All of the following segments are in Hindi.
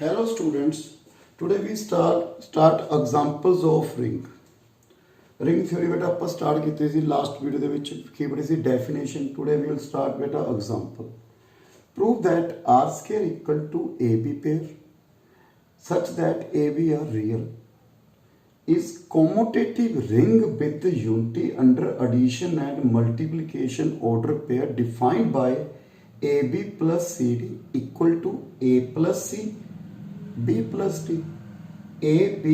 Hello students, today we start examples of ring. Ring theory बेटा ਆਪਾਂ start ਕੀਤੀ ਸੀ last video ਦੇ ਵਿੱਚ ਕੀ ਪੜ੍ਹੀ ਸੀ definition. Today we will start बेटा example. Prove that R square equal to AB pair such that AB are real is commutative ring with unity under addition and multiplication order pair defined by AB plus CD equal to A plus C B plus D. A B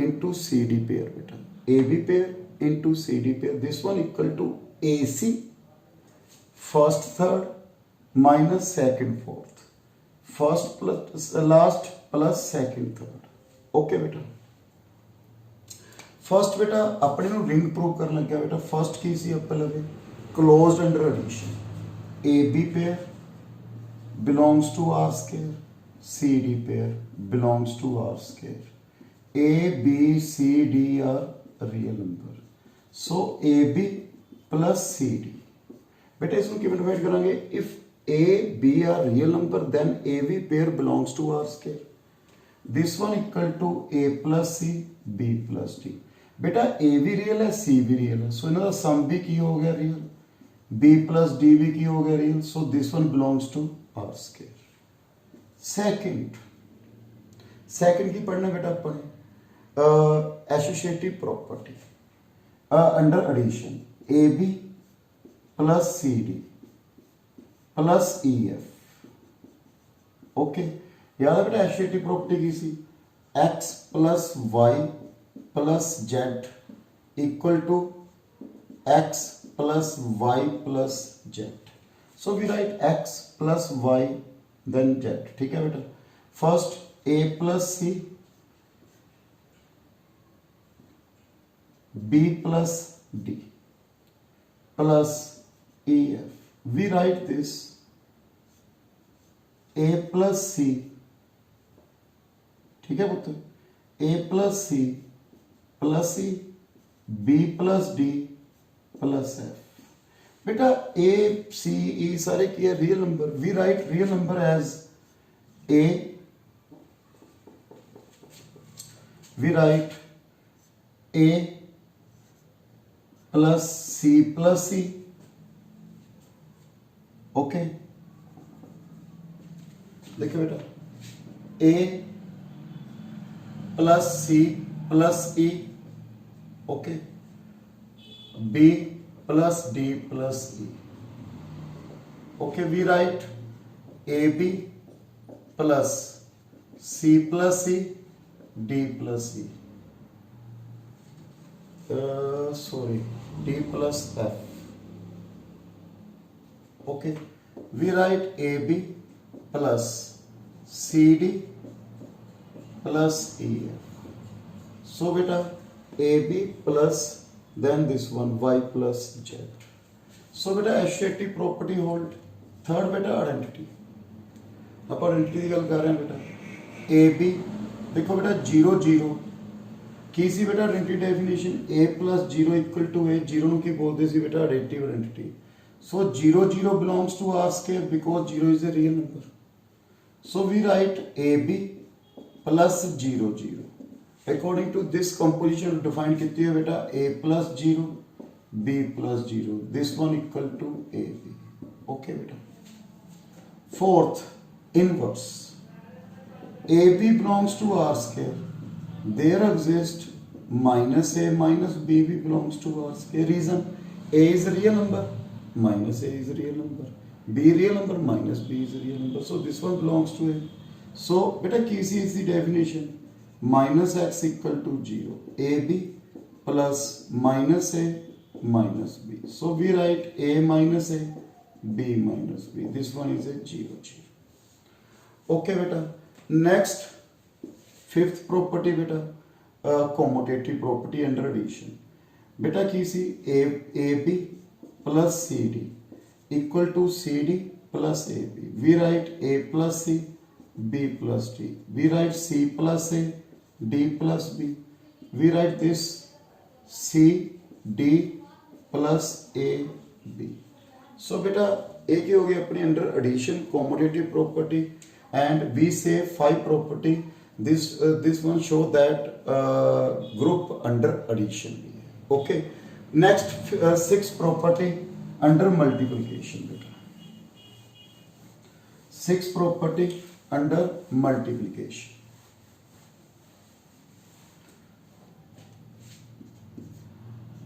into CD pair beta. AB pair into CD pair. This one equal to AC first third minus second fourth. First plus last plus second third. Okay beta. First beta अपने नु ring prove करना लग गया बेटा. First की सी अपन लगे closed under addition. AB pair belongs to R square. CD pair belongs to R square. A, B, C, D are real number. So AB plus CD. बेटा इसको क्यों डिवाइड करेंगे? If A, B are real number, then AB pair belongs to R square. This one equal to A plus C, B plus D. बेटा A भी real है, C भी real है. So इनका sum भी की हो गया real. B plus D भी की हो गया real. So this one belongs to R square. Second की पढ़ना बेटा अपन associative property under addition a b plus c D plus E F. Okay याद है बेटा एसोसिएटिव प्रॉपर्टी की see x plus y plus z equal to x plus y plus z. So we write x plus y then z. ठीक है बेटा. First a plus c b plus d plus e f. We write this a plus c. ठीक है पुत्र. a plus c plus c b plus d plus f. बेटा ए सी ई सारे की है real number. We write real number as a. We write a plus c plus c. Okay देखिए बेटा a plus c plus e. Okay b plus D plus E. Okay, we write AB plus C plus C, D plus E. D plus F. Okay, we write AB plus CD plus EF. So beta AB plus then this one y plus z. So beta associative property hold. Third beta identity. आप आइडेंटिटी की गल कर रहे हैं बेटा. ए बी देखो बेटा 0 0 की सी बेटा identity definition a plus 0 equal to a. 0 की बोलते सी बेटा identity identity. So 0 0 belongs to R square because 0 is a real number. So we write AB plus 0 0. According to this composition defined कितनी है बेटा a plus 0 b plus 0. This one equal to ab. Okay बेटा. Fourth inverse. AB belongs to R square. There exists minus a minus b belongs to R square. Reason a is a real number, minus a is a real number, b real number, minus b is a real number. So this one belongs to a. So बेटा KC is the definition. Minus x equal to 0. AB plus minus a minus b. So we write a minus a, b minus b. This one is a 0 0. Okay beta. Next fifth property beta commutative property under addition. Beta की सी AB plus CD equal to CD plus AB. We write a plus c, b plus d. We write c plus a, D plus B. We write this C D plus A B. So बेटा एक ही हो गया अपनी under addition commutative property. and we say 5 property. This one show that group under addition भी है. Okay, next 6 property under multiplication बेटा. 6 property under multiplication.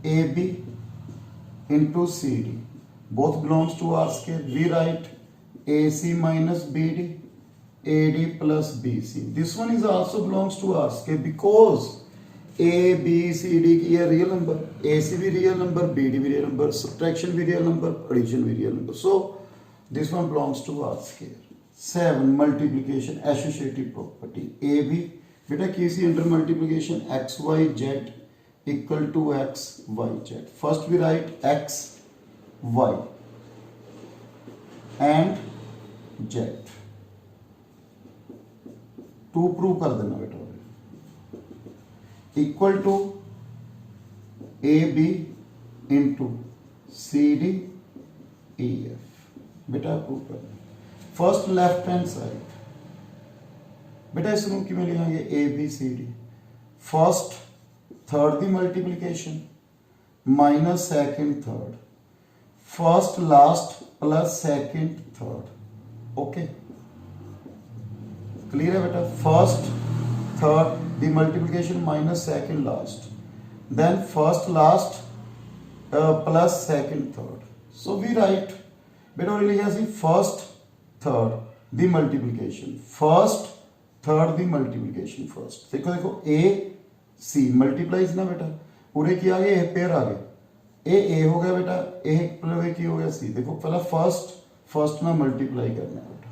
AB into CD both belongs to R square. We write AC minus BD, AD plus BC. This one is also belongs to R square because A, B, C, D की है real number. AC भी real number, BD भी real number, subtraction भी real number, addition भी real number. So this one belongs to R square. 7 multiplication associative property. AB बेटा किसी under multiplication x, y, z equal to x, y, z. First we write x, y and z. 2 prove कर देना बेटा. Equal to A B into C D E F बेटा प्रूव करना. फर्स्ट लेफ्ट हैंड साइड बेटा इसमें कि मैं लिखेंगे A B C D. First third the multiplication minus second third. First last plus second third. Okay clear है बेटा. First third the multiplication minus second last, then first last plus second third. So we write बेटा लिखा C first third the multiplication, first third the multiplication. First देखो देखो ए सी मल्टीप्लाइज ना बेटा, पूरे की आ गए ए पेयर आ गए. ए हो गया बेटा, ए प्लस की हो गया सी. देखो पहला फर्स्ट ना मल्टीप्लाई करना है बेटा.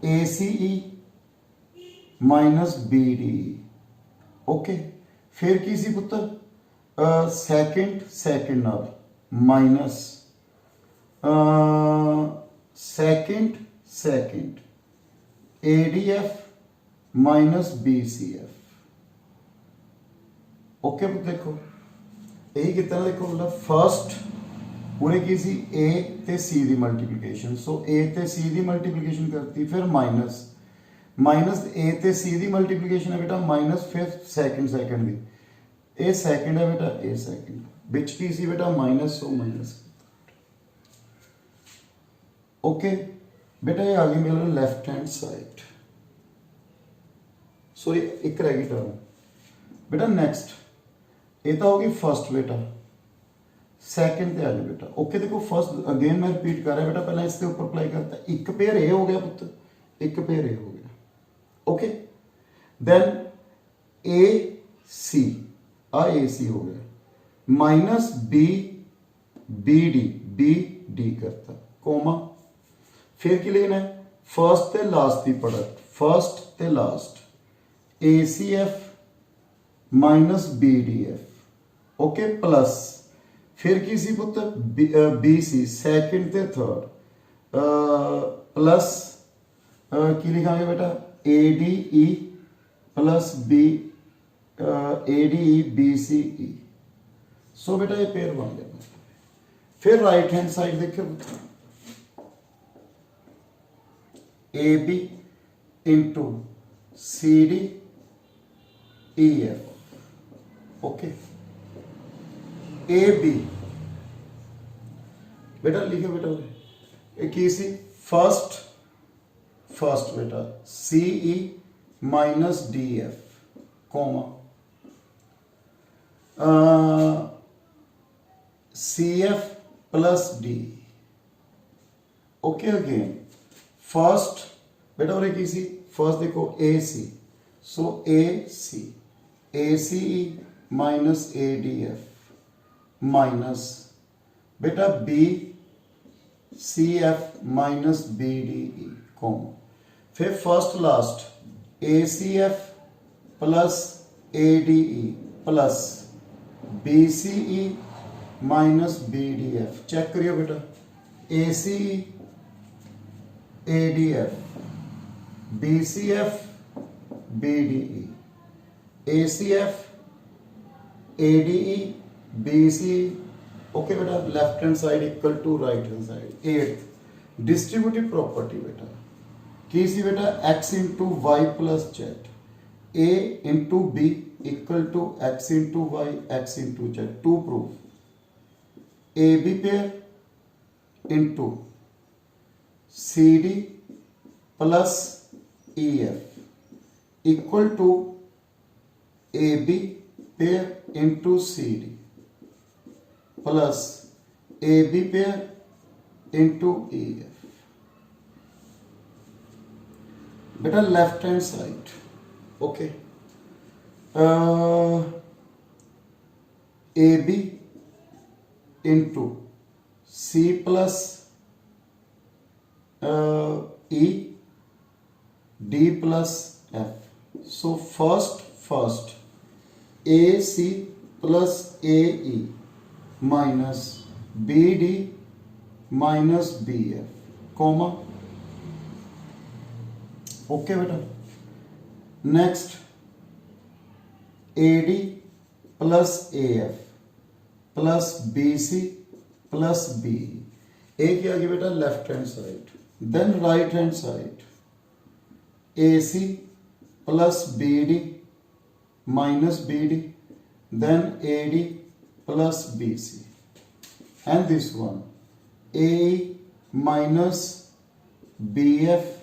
A C E minus B D. Okay फिर की सी पुत्र सेकेंड नाल minus second A D F minus B C F. Okay देखो यही कितना देखो मतलब फर्स्ट पूरे की सी ए ते सी दी मल्टीप्लीकेशन. सो ए ते सी दी मल्टीप्लीकेशन करती, फिर माइनस ए ते सी दी मल्टीप्लीकेशन है बेटा माइनस, फिर सेकंड दी. ए सेकंड है बेटा, ए सेकंड बिच की सी बेटा माइनस. So minus. ओके बेटा ये आगे मिल रहा लेफ्ट हैंड साइड. सो ये एक रह गई टर्म बेटा. नेक्स्ट ये तो होगी फर्स्ट बेटा, सेकंड पे आ जाए बेटा. ओके देखो फर्स्ट अगेन मैं रिपीट कर रहा है बेटा, पहले इसके ऊपर अप्लाई करता है. एक पेयर ए हो गया पुत्र, एक पेयर ए हो गया. ओके देन ए सी हो गया माइनस बी डी करता कोमा. फिर की लेना है फर्स्ट ते लास्ट की प्रोडक्ट, फर्स्ट ते last A C F minus B D F. Okay plus फिर की सी पुत्र बी सी सेकेंड ते थर्ड प्लस की लिखांगे बेटा A D E plus B A D E B C E. So बेटा ये पेयर बन गया. फिर राइट हैंड साइड देखिए A B into C D E F. Okay A B बेटा लिखे बेटा एक सी फर्स्ट बेटा C E minus D F comma C F plus D. Okay again first बेटा और एक सी फर्स्ट देखो A C. So A C E minus A D F minus बेटा B C F minus B D E comma. फिर first last A C F plus A D E plus B C E minus B D F. Check करियो बेटा A C A D F B C F B D E A C F A D E B C. Okay बेटा left hand side equal to right hand side. 8 distributive property बेटा की सी बेटा x into Y plus Z, a into B equal to x into Y X into Z. To proof A B pair into C D plus E F equal to A B pair into C D plus A B pair into E F. बेटा left hand side okay, A B into C plus E D plus F. So first A C plus A E minus B D minus B F comma okay बेटा। Next A D plus A F plus B C plus B, ए क्या आ गया बेटा left hand side. Then right hand side A C plus B D minus B D, then A D plus B C, and this one A minus B F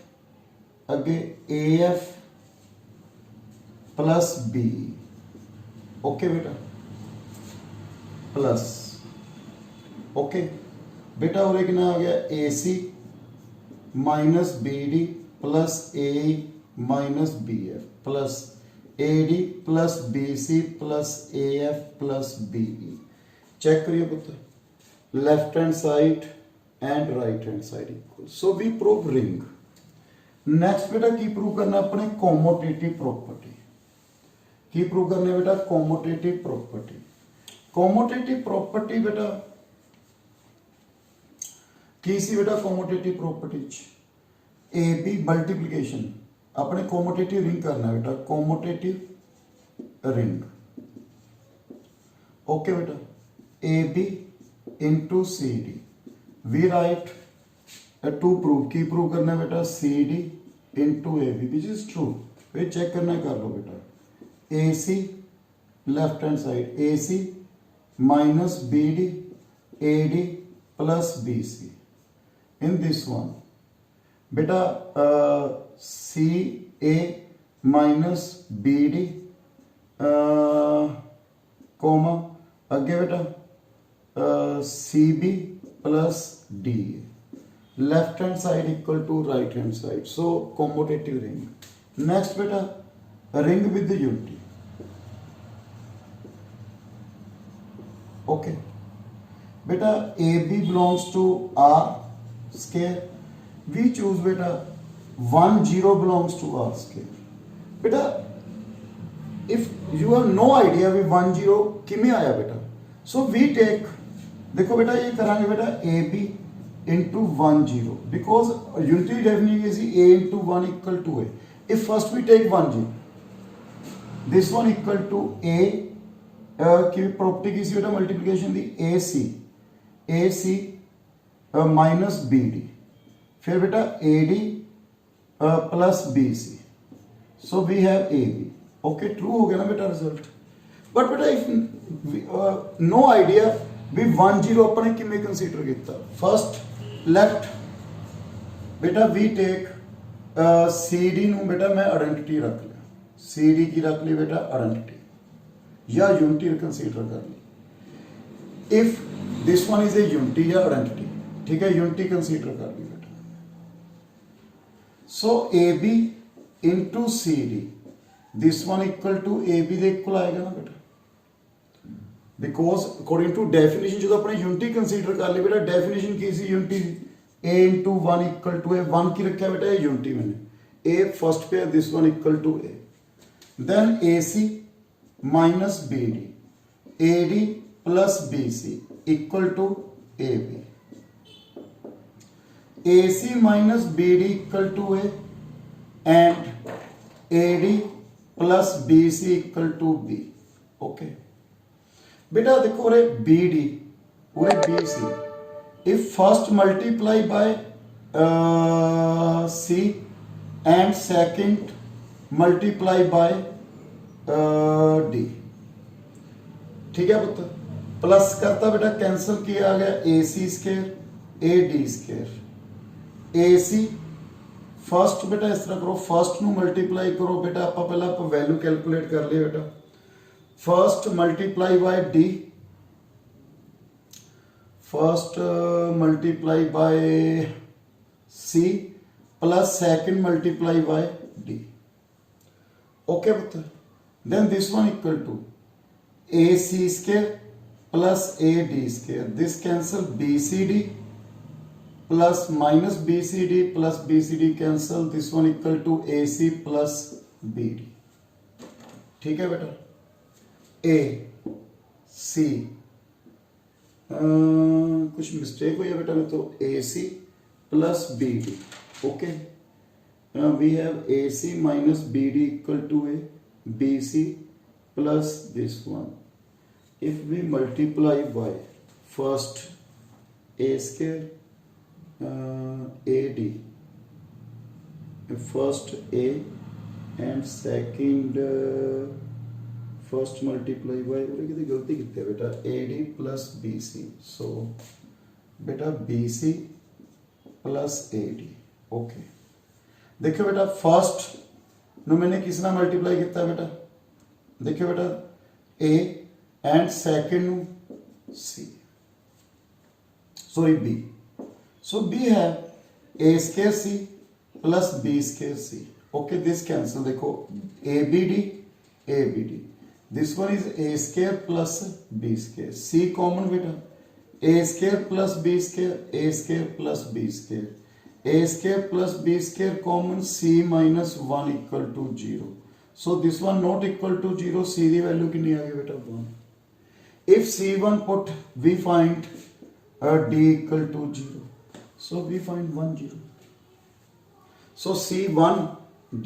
अगे A F plus B okay बेटा प्लस ओके बेटा। और एक ना आ गया A C minus B D plus A minus B F plus A D plus B C plus A F plus B E. Check करिए पुत्र, left hand side and right hand side equal. So we prove रिंग। नेक्स्ट बेटा की प्रूव करना अपने कॉमोटेटिव प्रॉपर्टी। की प्रूव करना है बेटा कॉमोटेटिव प्रॉपर्टी। कॉमोटेटिव प्रॉपर्टी बेटा की सी बेटा commutative property A B multiplication अपने कॉमोटेटिव रिंग करना है बेटा, कॉमोटेटिव रिंग ओके बेटा। A B into C D we write to prove. की प्रूव करना है बेटा C D into A B which is true. फिर चेक करना है कर लो बेटा A C left hand side A C minus B D A D plus B C, in this one बेटा C A minus B D comma अगे बेटा C B plus D, left hand side equal to right hand side. So commutative ring. Next बेटा रिंग विद यूनिटी ओके बेटा A B belongs to R square. We choose बेटा 1 0 belongs to R square। बेटा if you have no idea भी 1 0 किमें आया बेटा, so we take देखो बेटा ये करांगे बेटा A B into 1 0 because unitary definition is A into 1 equal to A. If first we take 1 0 this one equal to A की प्रॉपर्टी की सी बेटा मल्टीप्लीकेशन दी A C minus B D, फिर बेटा A D plus B C. So we have A B okay. True हो गया ना बेटा रिजल्ट। बट बेटा इफ नो आइडिया भी 1 0 अपने किमें कंसीडर किया। फर्स्ट लेफ्ट बेटा वी टेक सी डी नू बेटा मैं आइडेंटिटी रख लिया, सी डी की रख ली बेटा आइडेंटिटी या यूनिटी कंसीडर कर ली। If this one is A unity या आइडेंटिटी, ठीक है, यूनिटी कंसीडर कर ली बेटा। So A B into C D this one equal to A B दे इक्वल आएगा ना बेटा, बिकॉज अकॉर्डिंग टू डेफिनेशन जो अपने यूनिटी कंसीडर कर ली बेटा। डेफिनेशन की सी unity A into 1 equal to A, 1 की रखा बेटा ये यूनिटी मैंने A first pair this one equal to A, then A C minus B D A D plus B C equal to A B, A C minus B D equal to A and A D plus B C equal to B okay बेटा। देखो रे बी डी पूरे B C, if first multiply by C and second multiply by D. ठीक है पुत्र, प्लस करता बेटा कैंसिल किया आ गया A C square A D square A C first बेटा इस तरह करो फर्स्ट ਨੂੰ ਮਲਟੀਪਲਾਈ ਕਰੋ बेटा ਆਪਾਂ ਪਹਿਲਾਂ ਆਪਾਂ ਵੈਲਿਊ ਕੈਲਕੂਲੇਟ ਕਰ ਲਈ बेटा first multiply by D first multiply by C plus second multiply by D okay पुत्र then this one equal to A C square plus A D square this cancel B C D plus minus B C D plus B C D cancel this one equal to A C plus B D. ठीक है बेटा ए सी कुछ मिस्टेक हुई है बेटा में तो A C plus B D okay we have A C minus B D equal to A B C plus this one if we multiply by first A square A D first A and second first multiply by कितनी गलती कितने बेटा A D plus B C so बेटा B C plus A D okay देखियो बेटा फर्स्ट नु मैंने किस ना मल्टीप्लाई किया बेटा देखियो बेटा ए एंड सेकंड नु C sorry B so B है A square C plus B square C okay this cancel देखो A B D this one is a square plus b square c common beta a square plus b square a square plus b square a square plus b square common c minus 1 equal to 0 so this one not equal to 0 c की value कितनी आ गई बेटा 1 if c1 put we find d equal to 0 so we find 1 0 so c1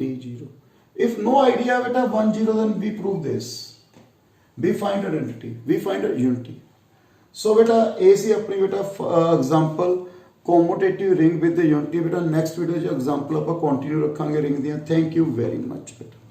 d 0 if no idea beta 1 0 then we prove this we find identity we find a unity so beta AC अपनी बेटा example commutative ring with the unity बेटा नेक्स्ट वीडियो जो एग्जांपल ਆਪਾਂ कंटिन्यू रखांगे रिंग दियां थैंक यू वेरी मच बेटा।